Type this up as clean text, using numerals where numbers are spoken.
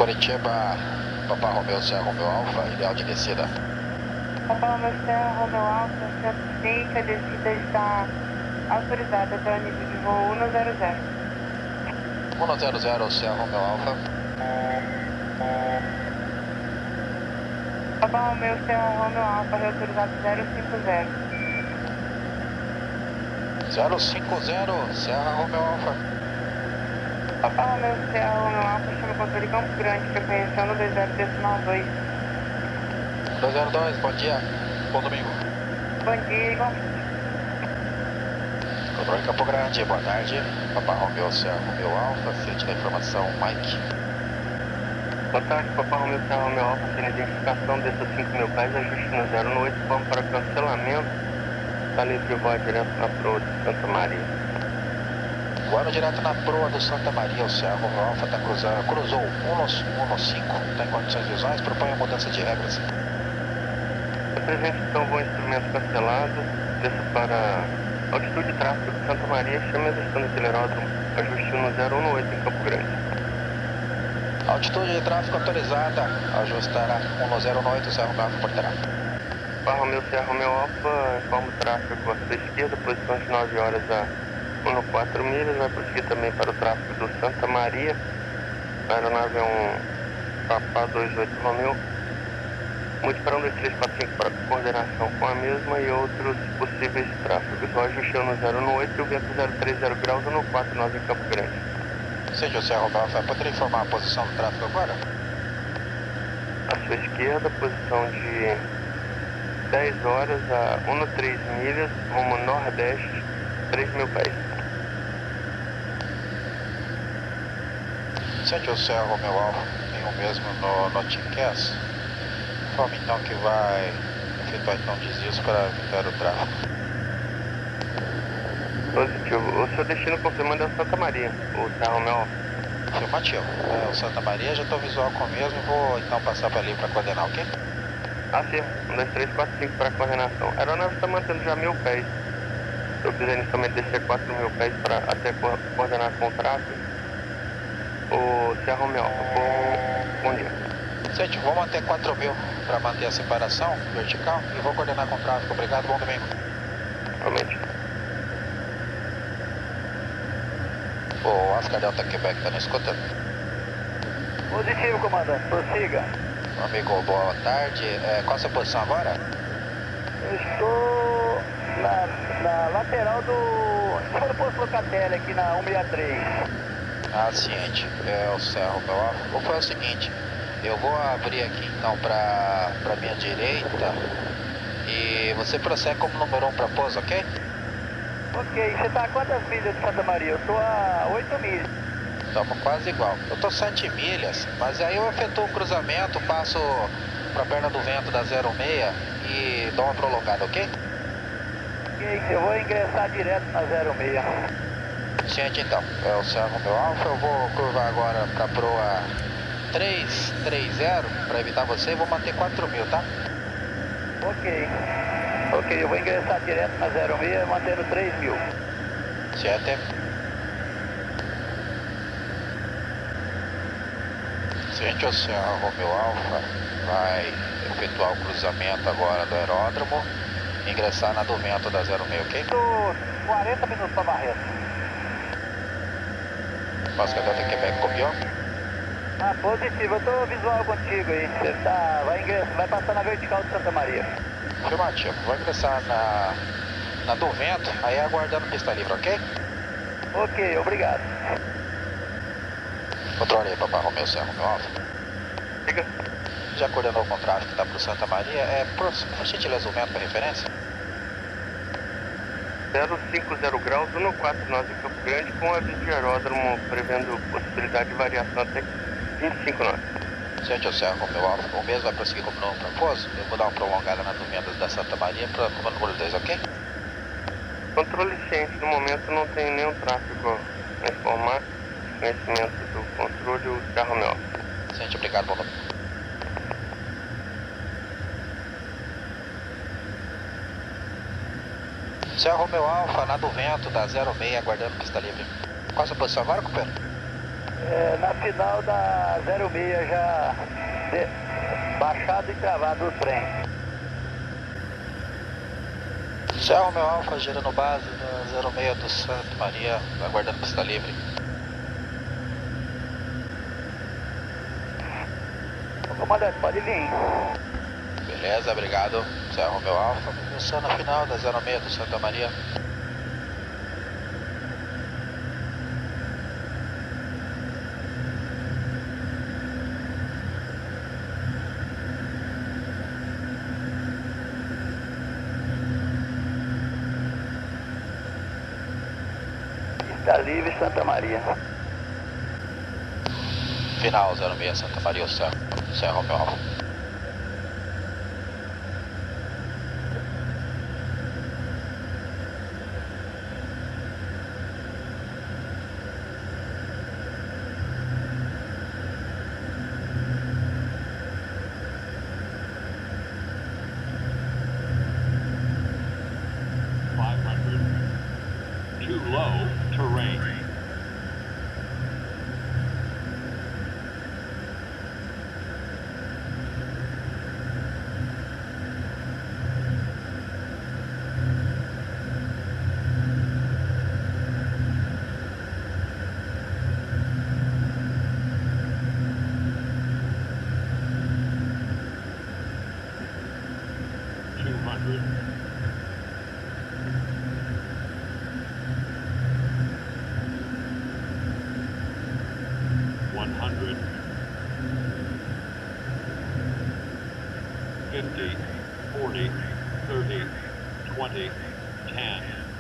Curitiba, Papa Romeu, Serra Romeu Alfa, ideal de descida. Papa Romeu, Serra Romeu Alfa, centro 5, a descida está autorizada até o nível de voo 100. 100, Serra Romeu Alfa. Papa Romeu, Serra Romeu Alfa, reautorizado 050. 050, Serra Romeu Alfa. Papa Romeu, Serra Romeu Alfa, chama o controle Campo Grande, frequência 120.2. 202, bom dia, bom domingo. Bom dia, igualmente. Controle Campo Grande, boa tarde. Papa Romeu, Serra Romeu Alfa, frente da informação, Mike. Boa tarde, Papa Romeu, Serra Romeu Alfa, sem identificação, desça 5.000 pés, ajuste no 08, vamos para cancelamento. Está livre voar direto na proa de Santa Maria. Voando direto na proa do Santa Maria, o Serra Romeu Alfa está cruzou 115, está em condições visuais, propõe a mudança de regras. Presente então, voo instrumento cancelado, desça para altitude de tráfego de Santa Maria, chame a gestão do aceleródromo, ajuste no 018 em Campo Grande. Altitude de tráfego autorizada, ajustará 108, Serra Romeu Alfa, portará. Papa Romeu, Serra Romeu Alfa, informa o tráfego à sua esquerda, posição de 9 horas a 14 milhas, vai prosseguir também para o tráfego do Santa Maria. A aeronave é um Papa 28 Romeu. Mude para 12345 para coordenação com a mesma e outros possíveis tráfegos. O ajuste no 018 e o vento 030 graus 149 em Campo Grande. Seja o Serra Romeu Alfa, poderia informar a posição do tráfego agora? À sua esquerda, posição de 10 horas a 13 milhas, rumo nordeste, 3.000 pés. Sente o Serra Romeu Alfa, tem o mesmo no Timcast. Informe então que vai efetuar então desvios para evitar o tráfego. Positivo. O seu destino confirmando é o Santa Maria, o Serra Romeu Alfa. Afirmativo. O Santa Maria, já estou visual com o mesmo, vou então passar para ali para coordenar, ok? Afirma, 1, 2, 3, 4, 5 para coordenação. A aeronave está mantendo já 1.000 pés. Se eu quiser inicialmente descer 4.000 pés para até coordenar com o tráfego, o Serra Romeu Alfa, bom dia. Sente, vou manter 4.000 para manter a separação vertical e vou coordenar com o tráfego. Obrigado, bom domingo. Realmente. O Oscar Delta Quebec está na escuta? Positivo, comandante. Prossiga. Amigo, boa tarde. Qual a sua posição agora? Eu estou na lateral em cima do posto Locatelli, aqui na 163. Ciente. O Serra Romeu Alfa. Vou fazer o seguinte, eu vou abrir aqui então para minha direita e você prossegue como número 1 para pouso, ok? Ok, você está a quantas milhas de Santa Maria? Eu estou a 8 milhas. Estamos quase igual. Eu estou 7 milhas, mas aí eu efetuo o cruzamento, passo para a perna do vento da 06 e dou uma prolongada, ok? Ok, eu vou ingressar direto na 06. Ciente então. É o Serra Romeu Alfa, eu vou curvar agora para a proa 330 para evitar você e vou manter 4.000, tá? Ok. Ok, eu vou ingressar direto na 06, mantendo 3.000. Ciente. Ciente, o Serra Romeu Alfa vai efetuar o cruzamento agora do aeródromo e ingressar na do vento da 06, ok? Estou 40 minutos para Barreto. Oscar Delta Quebec, copiou? Positivo, eu estou visual contigo aí. Você vai passar na vertical de Santa Maria. Afirmativo, vou ingressar na do vento, aí aguardando pista livre, ok? Ok, obrigado. Controle aí, Papa Romeu, Serra Romeu Alfa. Diga. Já coordenou com o tráfego que está para o Santa Maria? Por gentileza, o vento para referência? 050 graus, 149 em Campo Grande, com aviso de aeródromo prevendo possibilidade de variação até 25 nós. Ciente, o Serra Romeu Alfa, o mesmo vai prosseguir como não propôs? Eu vou dar uma prolongada na do vento da Santa Maria para como número 2, ok? Controle ciente, no momento não tem nenhum tráfego a informar. Conhecimento do controle, o Serra Romeu Alfa. Ciente, obrigado, bom domingo. Serra Romeu Alfa, na do vento da 06, aguardando pista livre. Qual a sua posição agora, companheiro? Na final da 06 já baixado e travado o trem. Serra Romeo Alfa, girando base da 06 do Santa Maria, aguardando pista livre. Comandante, pode vir. Beleza, obrigado. Serra Romeo Alfa, começando a final da 06 do Santa Maria. Está livre Santa Maria. Final 06 Santa Maria, Serra Romeo Alfa. Too low terrain. $100, 50, 40, 30, 20, 10.